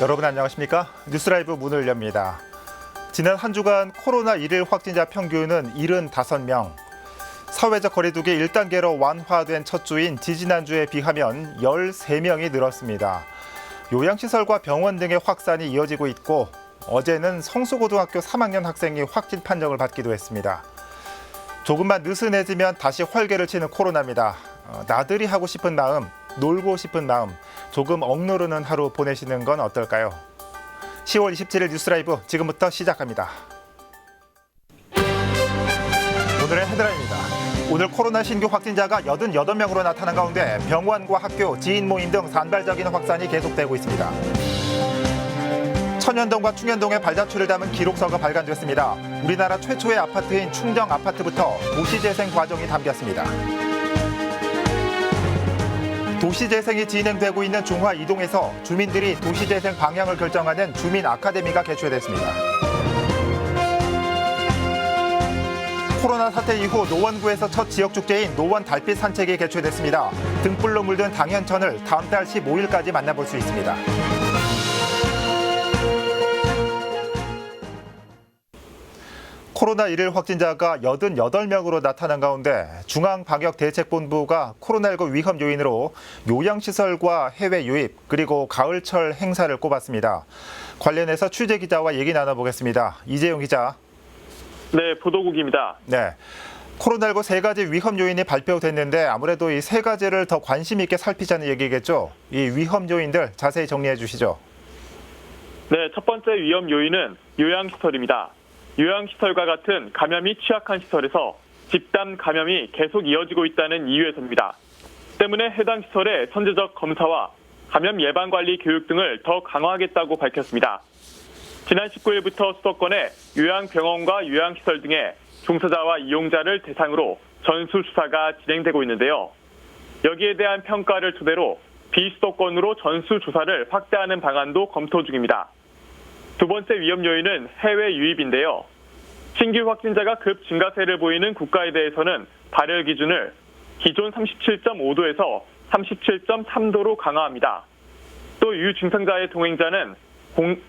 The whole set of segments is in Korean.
여러분 안녕하십니까? 뉴스라이브 문을 엽니다. 지난 한 주간 코로나 일일 확진자 평균은 75명. 사회적 거리두기 1단계로 완화된 첫 주인 지지난주에 비하면 13명이 늘었습니다. 요양시설과 병원 등의 확산이 이어지고 있고 어제는 성수고등학교 3학년 학생이 확진 판정을 받기도 했습니다. 조금만 느슨해지면 다시 활개를 치는 코로나입니다. 나들이 하고 싶은 마음, 놀고 싶은 마음, 조금 억누르는 하루 보내시는 건 어떨까요? 10월 27일 뉴스라이브 지금부터 시작합니다. 오늘의 헤드라인입니다. 오늘 코로나 신규 확진자가 88명으로 나타난 가운데 병원과 학교, 지인 모임 등 산발적인 확산이 계속되고 있습니다. 천연동과 충현동의 발자취를 담은 기록서가 발간됐습니다. 우리나라 최초의 아파트인 충정 아파트부터 도시재생 과정이 담겼습니다. 도시재생이 진행되고 있는 중화 이동에서 주민들이 도시재생 방향을 결정하는 주민 아카데미가 개최됐습니다. 코로나 사태 이후 노원구에서 첫 지역축제인 노원 달빛 산책이 개최됐습니다. 등불로 물든 당현천을 다음 달 15일까지 만나볼 수 있습니다. 코로나 일일 확진자가 88명으로 나타난 가운데 중앙방역대책본부가 코로나19 위험 요인으로 요양시설과 해외 유입 그리고 가을철 행사를 꼽았습니다. 관련해서 취재기자와 얘기 나눠보겠습니다. 이재용 기자. 네, 보도국입니다. 네, 코로나19 세 가지 위험 요인이 발표됐는데 아무래도 이 세 가지를 더 관심 있게 살피자는 얘기겠죠. 이 위험 요인들 자세히 정리해 주시죠. 네, 첫 번째 위험 요인은 요양시설입니다. 요양시설과 같은 감염이 취약한 시설에서 집단 감염이 계속 이어지고 있다는 이유에서입니다. 때문에 해당 시설의 선제적 검사와 감염 예방관리 교육 등을 더 강화하겠다고 밝혔습니다. 지난 19일부터 수도권의 요양병원과 요양시설 등의 종사자와 이용자를 대상으로 전수조사가 진행되고 있는데요. 여기에 대한 평가를 토대로 비수도권으로 전수조사를 확대하는 방안도 검토 중입니다. 두 번째 위험 요인은 해외 유입인데요. 신규 확진자가 급 증가세를 보이는 국가에 대해서는 발열 기준을 기존 37.5도에서 37.3도로 강화합니다. 또 유증상자의 동행자는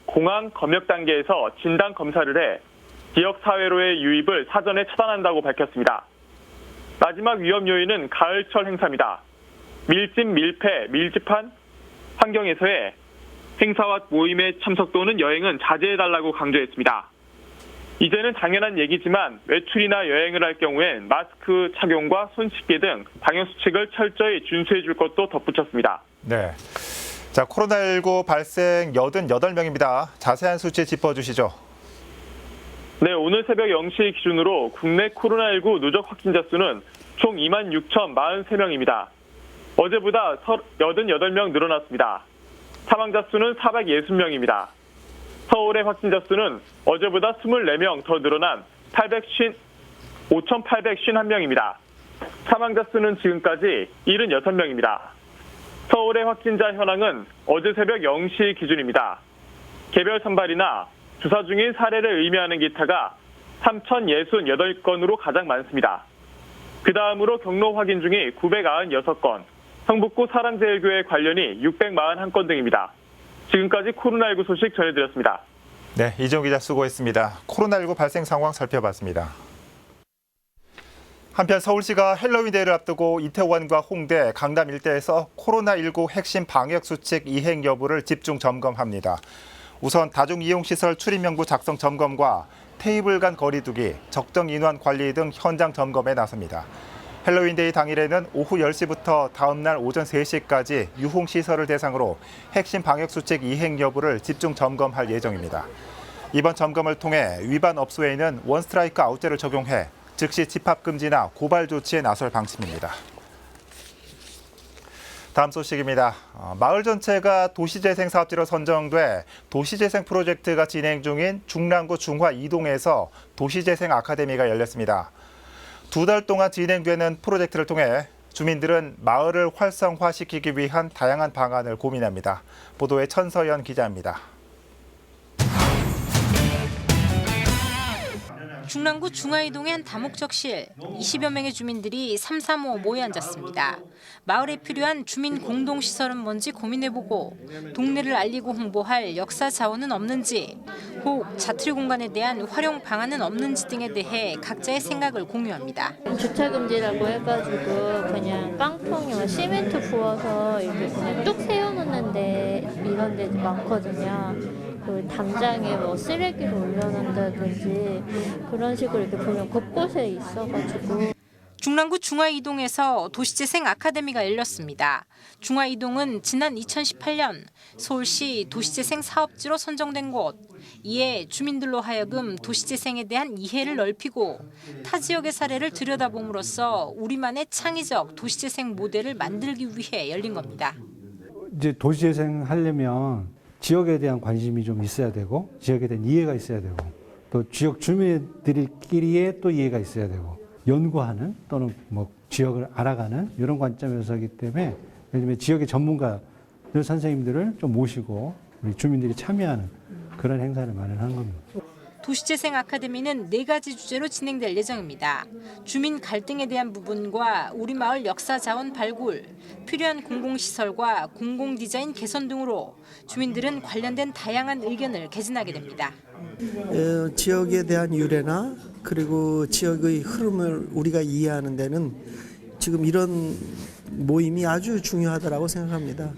공항 검역 단계에서 진단 검사를 해 지역 사회로의 유입을 사전에 차단한다고 밝혔습니다. 마지막 위험 요인은 가을철 행사입니다. 밀집, 밀폐, 밀집한 환경에서의 행사와 모임의 참석 또는 여행은 자제해달라고 강조했습니다. 이제는 당연한 얘기지만 외출이나 여행을 할 경우엔 마스크 착용과 손 씻기 등 방역수칙을 철저히 준수해 줄 것도 덧붙였습니다. 네. 자, 코로나19 발생 88명입니다. 자세한 수치 짚어주시죠. 네, 오늘 새벽 0시 기준으로 국내 코로나19 누적 확진자 수는 총 26,043명입니다. 어제보다 88명 늘어났습니다. 사망자 수는 460명입니다. 서울의 확진자 수는 어제보다 24명 더 늘어난 5,851명입니다. 사망자 수는 지금까지 76명입니다. 서울의 확진자 현황은 어제 새벽 0시 기준입니다. 개별 선발이나 조사 중인 사례를 의미하는 기타가 3,068건으로 가장 많습니다. 그 다음으로 경로 확인 중이 996건, 성북구 사랑제일교회 관련이 641건 등입니다. 지금까지 코로나19 소식 전해드렸습니다. 네, 이재용 기자 수고했습니다. 코로나19 발생 상황 살펴봤습니다. 한편 서울시가 헬로윈 데이를 앞두고 이태원과 홍대, 강남 일대에서 코로나19 핵심 방역수칙 이행 여부를 집중 점검합니다. 우선 다중이용시설 출입명부 작성 점검과 테이블 간 거리두기, 적정 인원 관리 등 현장 점검에 나섭니다. 헬로윈데이 당일에는 오후 10시부터 다음 날 오전 3시까지 유흥시설을 대상으로 핵심 방역수칙 이행 여부를 집중 점검할 예정입니다. 이번 점검을 통해 위반 업소에는 원스트라이크 아웃제를 적용해 즉시 집합금지나 고발 조치에 나설 방침입니다. 다음 소식입니다. 마을 전체가 도시재생 사업지로 선정돼 도시재생 프로젝트가 진행 중인 중랑구 중화 이동에서 도시재생 아카데미가 열렸습니다. 2달 동안 진행되는 프로젝트를 통해 주민들은 마을을 활성화시키기 위한 다양한 방안을 고민합니다. 보도에 천서연 기자입니다. 중랑구 중화이동의 한 다목적실, 20여 명의 주민들이 삼삼오오 모여 앉았습니다. 마을에 필요한 주민 공동시설은 뭔지 고민해보고 동네를 알리고 홍보할 역사 자원은 없는지, 혹 자투리 공간에 대한 활용 방안은 없는지 등에 대해 각자의 생각을 공유합니다. 주차 금지라고 해가지고 그냥 깡통이나 시멘트 부어서 이렇게 그냥 뚝 세워놓는데 이런 데도 많거든요. 그 담장에 뭐 쓰레기를 올려놓는다든지 그런 식으로 이렇게 보면 곳곳에 있어가지고. 중랑구 중화이동에서 도시재생 아카데미가 열렸습니다. 중화이동은 지난 2018년 서울시 도시재생 사업지로 선정된 곳. 이에 주민들로 하여금 도시재생에 대한 이해를 넓히고 타 지역의 사례를 들여다봄으로써 우리만의 창의적 도시재생 모델을 만들기 위해 열린 겁니다. 이제 도시재생 하려면 지역에 대한 관심이 좀 있어야 되고 지역에 대한 이해가 있어야 되고 또 지역 주민들끼리의 또 이해가 있어야 되고 연구하는 또는 뭐 지역을 알아가는 이런 관점에서이기 때문에 요즘에 지역의 전문가들 선생님들을 좀 모시고 우리 주민들이 참여하는 그런 행사를 마련한 겁니다. 도시재생 아카데미는 4가지 주제로 진행될 예정입니다. 주민 갈등에 대한 부분과 우리 마을 역사 자원 발굴, 필요한 공공시설과 공공디자인 개선 등으로 주민들은 관련된 다양한 의견을 개진하게 됩니다. 지역에 대한 유래나 그리고 지역의 흐름을 우리가 이해하는 데는 지금 이런 모임이 아주 중요하다고 생각합니다.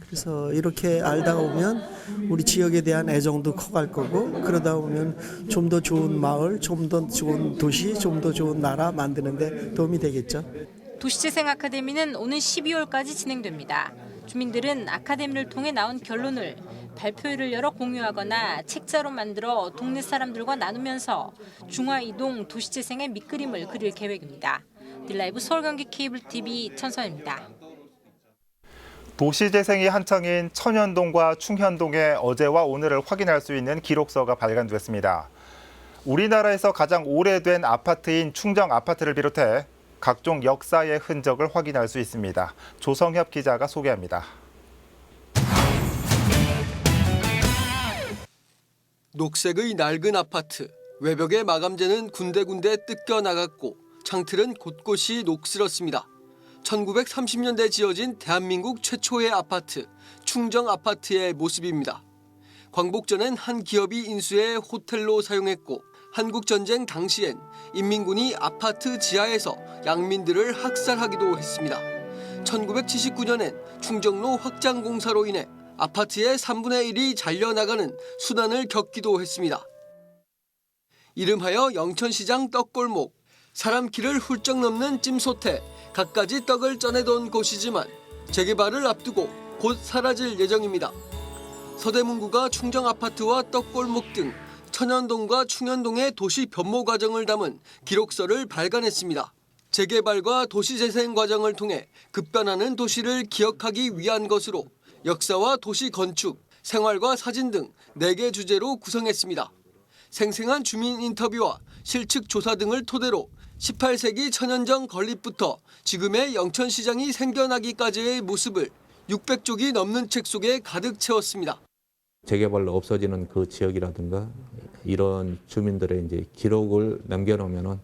그래서 이렇게 알다 보면 우리 지역에 대한 애정도 커갈 거고 그러다 보면 좀 더 좋은 마을, 좀 더 좋은 도시, 좀 더 좋은 나라 만드는 데 도움이 되겠죠. 도시재생 아카데미는 오는 12월까지 진행됩니다. 주민들은 아카데미를 통해 나온 결론을 발표회를 열어 공유하거나 책자로 만들어 동네 사람들과 나누면서 중화이동 도시재생의 밑그림을 그릴 계획입니다. 딜라이브 서울 경기 케이블 TV 천선입니다. 도시재생이 한창인 천연동과 충현동의 어제와 오늘을 확인할 수 있는 기록서가 발간됐습니다. 우리나라에서 가장 오래된 아파트인 충정 아파트를 비롯해 각종 역사의 흔적을 확인할 수 있습니다. 조성협 기자가 소개합니다. 녹색의 낡은 아파트, 외벽의 마감재는 군데군데 뜯겨 나갔고 창틀은 곳곳이 녹슬었습니다. 1930년대 지어진 대한민국 최초의 아파트, 충정 아파트의 모습입니다. 광복전엔 한 기업이 인수해 호텔로 사용했고 한국전쟁 당시엔 인민군이 아파트 지하에서 양민들을 학살하기도 했습니다. 1979년엔 충정로 확장 공사로 인해 아파트의 3분의 1이 잘려나가는 순환을 겪기도 했습니다. 이름하여 영천시장 떡골목, 사람 키를 훌쩍 넘는 찜소태, 갖가지 떡을 쪄내던 곳이지만 재개발을 앞두고 곧 사라질 예정입니다. 서대문구가 충정아파트와 떡골목 등 천연동과 충현동의 도시 변모 과정을 담은 기록서를 발간했습니다. 재개발과 도시재생 과정을 통해 급변하는 도시를 기억하기 위한 것으로 역사와 도시 건축, 생활과 사진 등 4개 주제로 구성했습니다. 생생한 주민 인터뷰와 실측 조사 등을 토대로 18세기 천연정 건립부터 지금의 영천시장이 생겨나기까지의 모습을 600쪽이 넘는 책 속에 가득 채웠습니다. 재개발로 없어지는 그 지역이라든가 이런 주민들의 이제 기록을 남겨놓으면은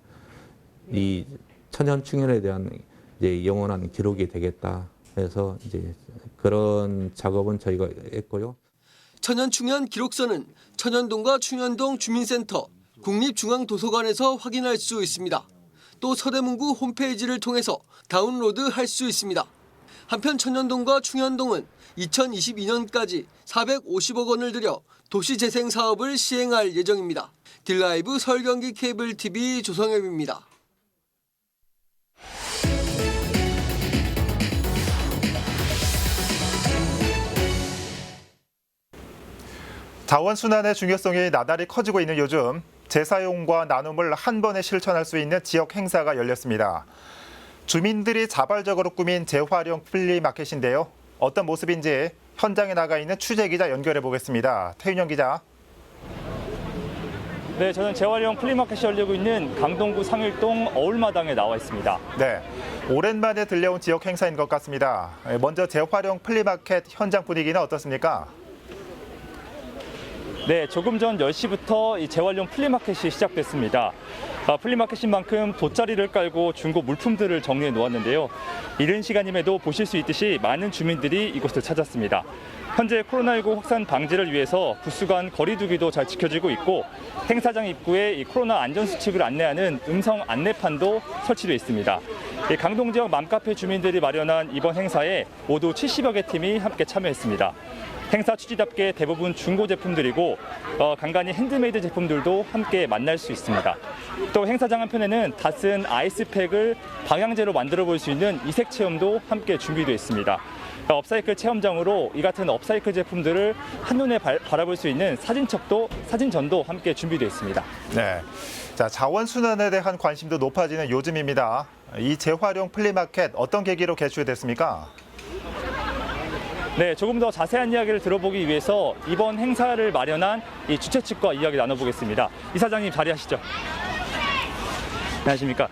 이 천연 충현에 대한 이제 영원한 기록이 되겠다 해서 이제 그런 작업은 저희가 했고요. 천연 충현 기록서는 천연동과 충현동 주민센터, 국립중앙도서관에서 확인할 수 있습니다. 또 서대문구 홈페이지를 통해서 다운로드할 수 있습니다. 한편 천연동과 충현동은 2022년까지 450억 원을 들여 도시재생 사업을 시행할 예정입니다. 딜라이브 서울 경기 케이블 TV 조성엽입니다. 자원순환의 중요성이 나날이 커지고 있는 요즘 재사용과 나눔을 한 번에 실천할 수 있는 지역 행사가 열렸습니다. 주민들이 자발적으로 꾸민 재활용 플리마켓인데요. 어떤 모습인지 현장에 나가 있는 취재기자 연결해 보겠습니다. 태윤영 기자. 네, 저는 재활용 플리마켓이 열리고 있는 강동구 상일동 어울마당에 나와 있습니다. 네, 오랜만에 들려온 지역 행사인 것 같습니다. 먼저 재활용 플리마켓 현장 분위기는 어떻습니까? 네, 조금 전 10시부터 이 재활용 플리마켓이 시작됐습니다. 플리마켓인 만큼 돗자리를 깔고 중고 물품들을 정리해 놓았는데요. 이른 시간임에도 보실 수 있듯이 많은 주민들이 이곳을 찾았습니다. 현재 코로나19 확산 방지를 위해서 부스 간 거리 두기도 잘 지켜지고 있고 행사장 입구에 이 코로나 안전수칙을 안내하는 음성 안내판도 설치되어 있습니다. 강동 지역 맘카페 주민들이 마련한 이번 행사에 모두 70여 개 팀이 함께 참여했습니다. 행사 취지답게 대부분 중고 제품들이고 간간히 핸드메이드 제품들도 함께 만날 수 있습니다. 또 행사장 한편에는 다 쓴 아이스팩을 방향제로 만들어 볼 수 있는 이색 체험도 함께 준비되어 있습니다. 업사이클 체험장으로 이 같은 업사이클 제품들을 한눈에 바라볼 수 있는 사진전도 함께 준비되어 있습니다. 네. 자, 자원순환에 대한 관심도 높아지는 요즘입니다. 이 재활용 플리마켓 어떤 계기로 개최됐습니까? 네, 조금 더 자세한 이야기를 들어보기 위해서 이번 행사를 마련한 이 주최 측과 이야기 나눠보겠습니다. 이사장님 자리하시죠. 안녕하십니까.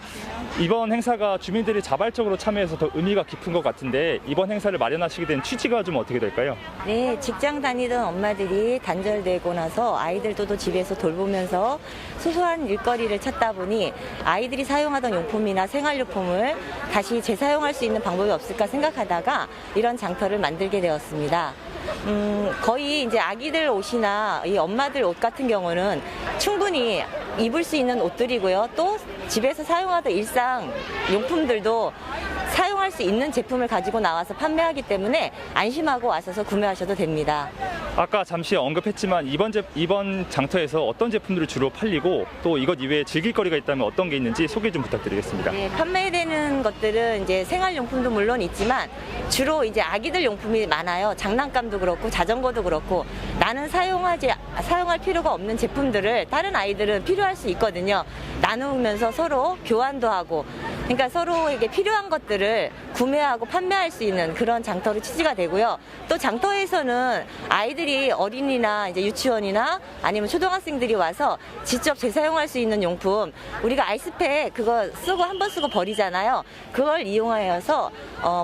이번 행사가 주민들이 자발적으로 참여해서 더 의미가 깊은 것 같은데 이번 행사를 마련하시게 된 취지가 좀 어떻게 될까요? 네, 직장 다니던 엄마들이 단절되고 나서 아이들도 집에서 돌보면서 소소한 일거리를 찾다 보니 아이들이 사용하던 용품이나 생활용품을 다시 재사용할 수 있는 방법이 없을까 생각하다가 이런 장터를 만들게 되었습니다. 거의 이제 아기들 옷이나 이 엄마들 옷 같은 경우는 충분히 입을 수 있는 옷들이고요. 또 집에서 사용하던 일상 용품들도 사용할 수 있는 제품을 가지고 나와서 판매하기 때문에 안심하고 와서 구매하셔도 됩니다. 아까 잠시 언급했지만 이번 장터에서 어떤 제품들을 주로 팔리고 또 이것 이외에 즐길 거리가 있다면 어떤 게 있는지 소개 좀 부탁드리겠습니다. 네, 판매되는 것들은 이제 생활용품도 물론 있지만 주로 이제 아기들 용품이 많아요. 장난감도 그렇고 자전거도 그렇고 나는 사용할 필요가 없는 제품들을 다른 아이들은 필요할 수 있거든요. 나누면서 서로 교환도 하고 그러니까 서로에게 필요한 것들을 구매하고 판매할 수 있는 그런 장터로 취지가 되고요. 또 장터에서는 아이들이 어린이나 이제 유치원이나 아니면 초등학생들이 와서 직접 재사용할 수 있는 용품, 우리가 아이스팩 그거 쓰고 한 번 쓰고 버리잖아요. 그걸 이용하여서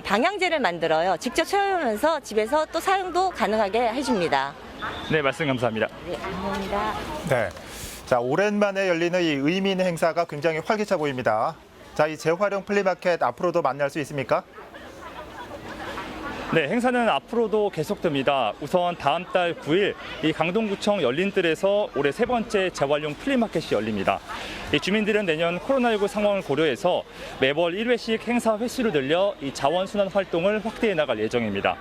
방향제를 만들어요. 직접 체험하면서 집에서 또 사용도 가능하게 해줍니다. 네, 말씀 감사합니다. 네, 감사합니다. 네. 자, 오랜만에 열리는 이 의미 있는 행사가 굉장히 활기차 보입니다. 자, 이 재활용 플리마켓 앞으로도 만날 수 있습니까? 네, 행사는 앞으로도 계속됩니다. 우선 다음 달 9일 이 강동구청 열린뜰에서 올해 3번째 재활용 플리마켓이 열립니다. 이 주민들은 내년 코로나19 상황을 고려해서 매월 1회씩 행사 횟수를 늘려 이 자원순환 활동을 확대해 나갈 예정입니다.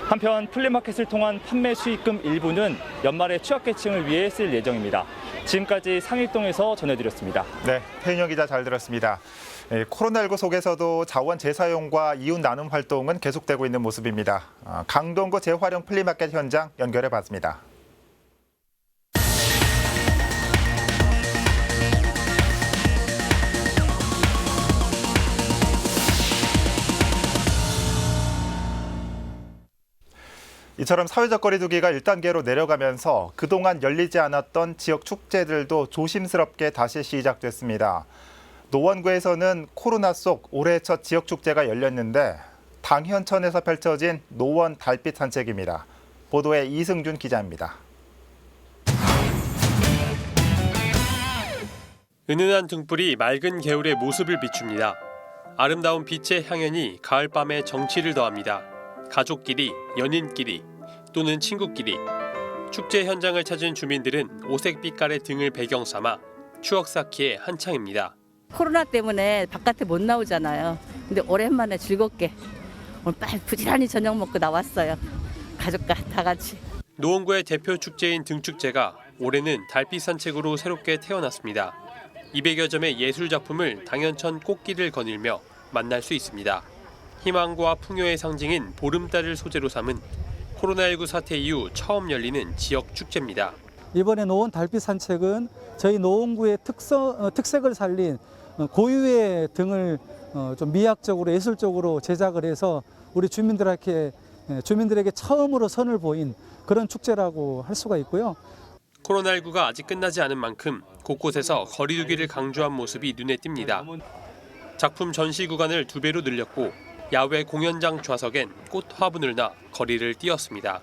한편 플리마켓을 통한 판매 수익금 일부는 연말에 취약계층을 위해 쓸 예정입니다. 지금까지 상일동에서 전해드렸습니다. 네, 태윤영 기자 잘 들었습니다. 코로나19 속에서도 자원 재사용과 이웃 나눔 활동은 계속되고 있는 모습입니다. 강동구 재활용 플리마켓 현장 연결해 봤습니다. 이처럼 사회적 거리 두기가 1단계로 내려가면서 그동안 열리지 않았던 지역 축제들도 조심스럽게 다시 시작됐습니다. 노원구에서는 코로나 속 올해 첫 지역 축제가 열렸는데 당현천에서 펼쳐진 노원 달빛 산책입니다. 보도에 이승준 기자입니다. 은은한 등불이 맑은 개울의 모습을 비춥니다. 아름다운 빛의 향연이 가을밤에 정취를 더합니다. 가족끼리, 연인끼리, 또는 친구끼리 축제 현장을 찾은 주민들은 오색 빛깔의 등을 배경 삼아 추억 쌓기에 한창입니다. 코로나 때문에 바깥에 못 나오잖아요. 근데 오랜만에 즐겁게 오늘 빨리 부지런히 저녁 먹고 나왔어요. 가족과 다 같이. 노원구의 대표 축제인 등축제가 올해는 달빛 산책으로 새롭게 태어났습니다. 200여 점의 예술 작품을 당현천 꽃길을 거닐며 만날 수 있습니다. 희망과 풍요의 상징인 보름달을 소재로 삼은 코로나19 사태 이후 처음 열리는 지역 축제입니다. 이번에 노원 달빛 산책은 저희 노원구의 특색을 살린 고유의 등을 좀 미학적으로 예술적으로 제작을 해서 우리 주민들에게 처음으로 선을 보인 그런 축제라고 할 수가 있고요. 코로나19가 아직 끝나지 않은 만큼 곳곳에서 거리 두기를 강조한 모습이 눈에 띕니다. 작품 전시 구간을 2배로 늘렸고 야외 공연장 좌석엔 꽃 화분을 놔 거리를 띄웠습니다.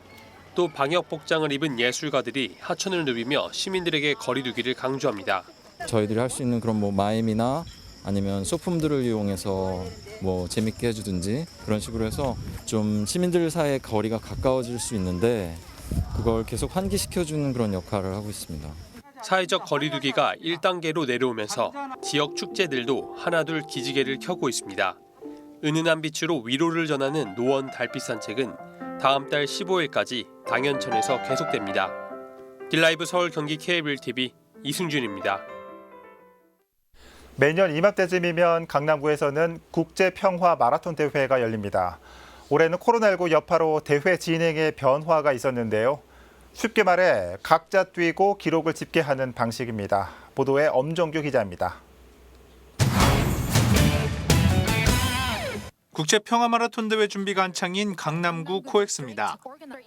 또 방역 복장을 입은 예술가들이 하천을 누비며 시민들에게 거리 두기를 강조합니다. 저희들이 할 수 있는 그런 뭐 마임이나 아니면 소품들을 이용해서 뭐 재밌게 해주든지 그런 식으로 해서 좀 시민들 사이의 거리가 가까워질 수 있는데 그걸 계속 환기시켜주는 그런 역할을 하고 있습니다. 사회적 거리 두기가 1단계로 내려오면서 지역 축제들도 하나둘 기지개를 켜고 있습니다. 은은한 빛으로 위로를 전하는 노원 달빛 산책은 다음 달 15일까지 당연천에서 계속됩니다. 딜라이브 서울 경기 케이블 TV 이승준입니다. 매년 이맘때쯤이면 강남구에서는 국제평화 마라톤 대회가 열립니다. 올해는 코로나19 여파로 대회 진행에 변화가 있었는데요. 쉽게 말해 각자 뛰고 기록을 집계하는 방식입니다. 보도에 엄정규 기자입니다. 국제평화마라톤 대회 준비가 한창인 강남구 코엑스입니다.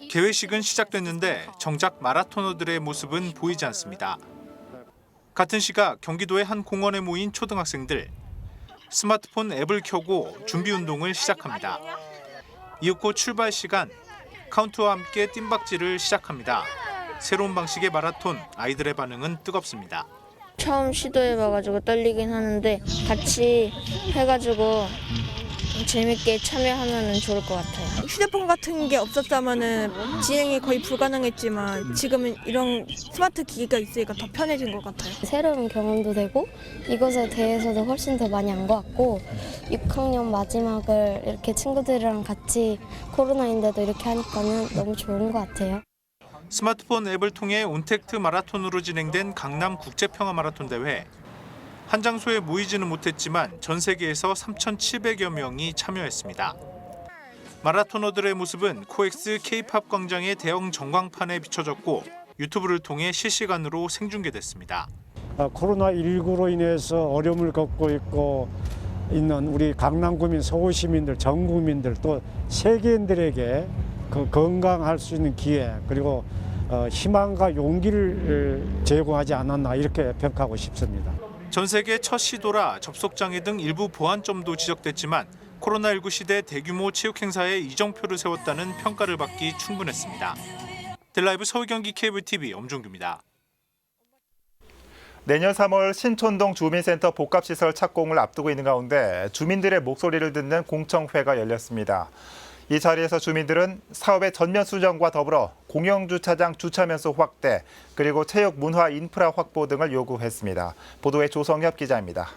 개회식은 시작됐는데 정작 마라토너들의 모습은 보이지 않습니다. 같은 시각 경기도의 한 공원에 모인 초등학생들. 스마트폰 앱을 켜고 준비 운동을 시작합니다. 이윽고 출발 시간, 카운트와 함께 뜀박질을 시작합니다. 새로운 방식의 마라톤, 아이들의 반응은 뜨겁습니다. 처음 시도해봐가지고 떨리긴 하는데 같이 해가지고 재밌게 참여하면 좋을 것 같아요. 휴대폰 같은 게 없었다면은 진행이 거의 불가능했지만 지금은 이런 스마트 기기가 있으니까 더 편해진 것 같아요. 새로운 경험도 되고 이것에 대해서도 훨씬 더 많이 안 것 같고 6학년 마지막을 이렇게 친구들이랑 같이 코로나인데도 이렇게 하니까는 너무 좋은 것 같아요. 스마트폰 앱을 통해 온택트 마라톤으로 진행된 강남 국제평화 마라톤 대회. 한 장소에 모이지는 못했지만 전 세계에서 3,700여 명이 참여했습니다. 마라토너들의 모습은 코엑스 K-팝 광장의 대형 전광판에 비춰졌고 유튜브를 통해 실시간으로 생중계됐습니다. 코로나19로 인해서 어려움을 겪고 있는 우리 강남구민, 서울시민들, 전 국민들 또 세계인들에게 그 건강할 수 있는 기회 그리고 희망과 용기를 제공하지 않았나 이렇게 평가하고 싶습니다. 전 세계 첫 시도라 접속장애 등 일부 보완점도 지적됐지만 코로나19 시대 대규모 체육 행사에 이정표를 세웠다는 평가를 받기 충분했습니다. 딜라이브 서울 경기 케이블 TV 엄종규입니다. 내년 3월 신촌동 주민센터 복합시설 착공을 앞두고 있는 가운데 주민들의 목소리를 듣는 공청회가 열렸습니다. 이 자리에서 주민들은 사업의 전면 수정과 더불어 공영주차장 주차면수 확대, 그리고 체육 문화 인프라 확보 등을 요구했습니다. 보도에 조성엽 기자입니다.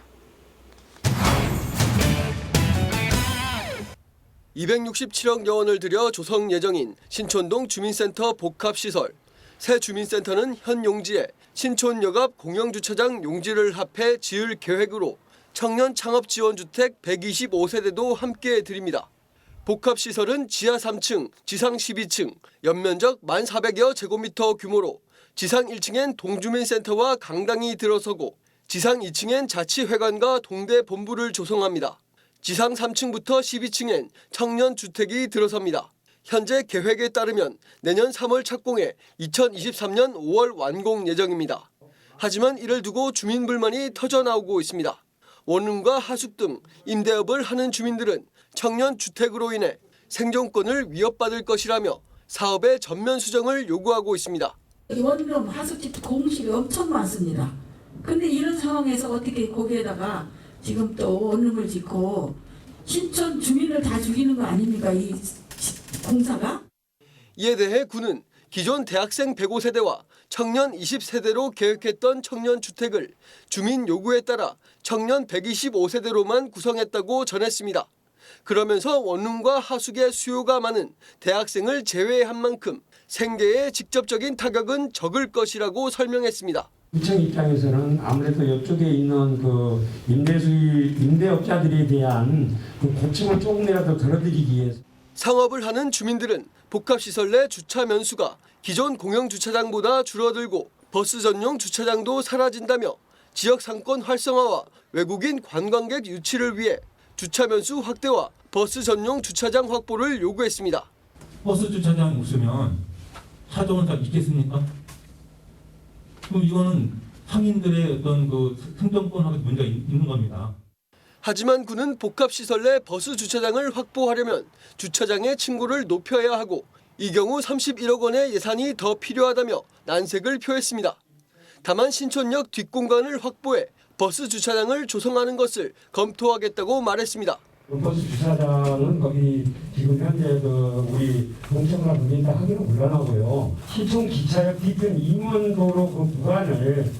267억 원을 들여 조성 예정인 신촌동 주민센터 복합시설. 새 주민센터는 현 용지에 신촌역 앞 공영주차장 용지를 합해 지을 계획으로 청년 창업지원주택 125세대도 함께 드립니다. 복합시설은 지하 3층, 지상 12층, 연면적 1,400여 제곱미터 규모로 지상 1층엔 동주민센터와 강당이 들어서고 지상 2층엔 자치회관과 동대본부를 조성합니다. 지상 3층부터 12층엔 청년주택이 들어섭니다. 현재 계획에 따르면 내년 3월 착공해 2023년 5월 완공 예정입니다. 하지만 이를 두고 주민 불만이 터져나오고 있습니다. 원룸과 하숙 등 임대업을 하는 주민들은 청년 주택으로 인해 생존권을 위협받을 것이라며 사업의 전면 수정을 요구하고 있습니다. 원룸, 하숙집 공실이 엄청 많습니다. 근데 이런 상황에서 어떻게 거기에다가 지금 또 원룸을 짓고 신촌 주민을 다 죽이는 거 아닙니까, 이 공사가? 이에 대해 구는 기존 대학생 105세대와 청년 20세대로 계획했던 청년주택을 주민 요구에 따라 청년 125세대로만 구성했다고 전했습니다. 그러면서 원룸과 하숙의 수요가 많은 대학생을 제외한 만큼 생계에 직접적인 타격은 적을 것이라고 설명했습니다. 구청 입장에서는 아무래도 이쪽에 있는 그 임대업자들에 대한 그 고충을 조금이라도 덜어드리기 위해서 상업을 하는 주민들은 복합시설 내 주차 면수가 기존 공영주차장보다 줄어들고 버스 전용 주차장도 사라진다며 지역 상권 활성화와 외국인 관광객 유치를 위해 주차 면수 확대와 버스 전용 주차장 확보를 요구했습니다. 버스 주차장 없으면 차종을 다 있겠습니까? 그럼 이거는 상인들의 어떤 그 생존권하고 문제가 있는 겁니다. 하지만 구는 복합시설 내 버스 주차장을 확보하려면 주차장의 층고를 높여야 하고 이 경우 31억 원의 예산이 더 필요하다며 난색을 표했습니다. 다만 신촌역 뒷공간을 확보해 버스 주차장을 조성하는 것을 검토하겠다고 말했습니다. 버스 주차장은 거기 지금 현재 우리 공청과 분이 다 하기는 곤란하고요. 신촌 기차역 뒤편 임원도로 그 구간을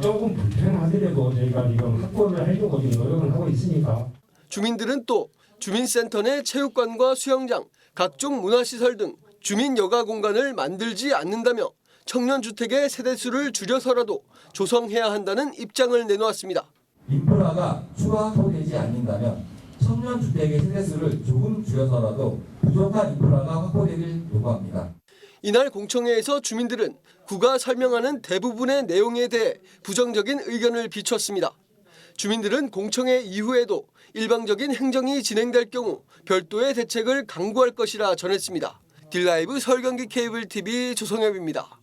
조금 불편하더라도 저희가 지금 확보를 하려고 지금 노력을 하고 있으니까. 주민들은 또 주민센터 내 체육관과 수영장, 각종 문화시설 등 주민 여가 공간을 만들지 않는다며 청년주택의 세대수를 줄여서라도 조성해야 한다는 입장을 내놓았습니다. 인프라가 추가 확보되지 않는다면 청년주택의 세대수를 조금 줄여서라도 부족한 인프라가 확보되길 요구합니다. 이날 공청회에서 주민들은 구가 설명하는 대부분의 내용에 대해 부정적인 의견을 비췄습니다. 주민들은 공청회 이후에도 일방적인 행정이 진행될 경우 별도의 대책을 강구할 것이라 전했습니다. 딜라이브 서울 경기 케이블 TV 조성엽입니다.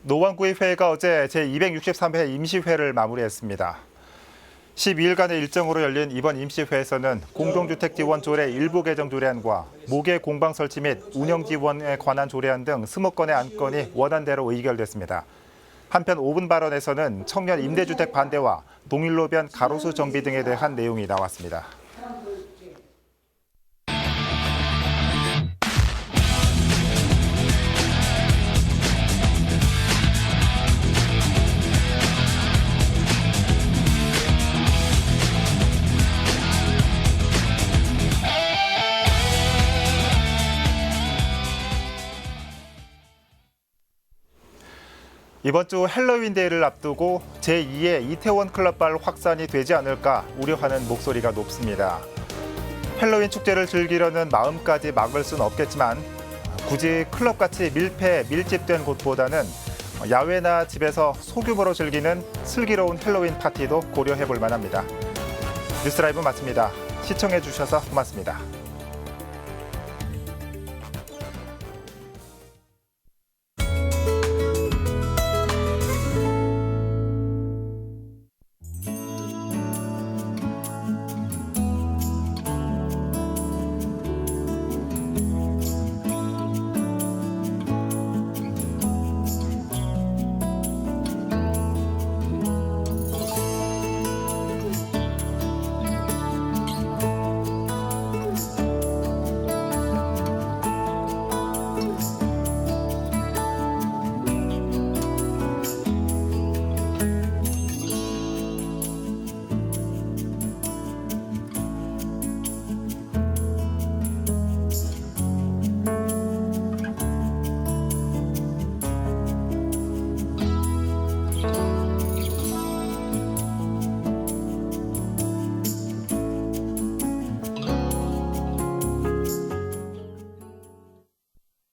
노원구의회가 어제 제263회 임시회를 마무리했습니다. 12일간의 일정으로 열린 이번 임시회에서는 공동주택 지원 조례 일부 개정 조례안과 모계 공방 설치 및 운영 지원에 관한 조례안 등 20건의 안건이 원안대로 의결됐습니다. 한편 5분 발언에서는 청년 임대주택 반대와 동일로변 가로수 정비 등에 대한 내용이 나왔습니다. 이번 주 헬로윈데이를 앞두고 제2의 이태원 클럽발 확산이 되지 않을까 우려하는 목소리가 높습니다. 헬로윈 축제를 즐기려는 마음까지 막을 수는 없겠지만 굳이 클럽같이 밀집된 곳보다는 야외나 집에서 소규모로 즐기는 슬기로운 헬로윈 파티도 고려해 볼 만합니다. 뉴스라이브 마칩니다. 시청해 주셔서 고맙습니다.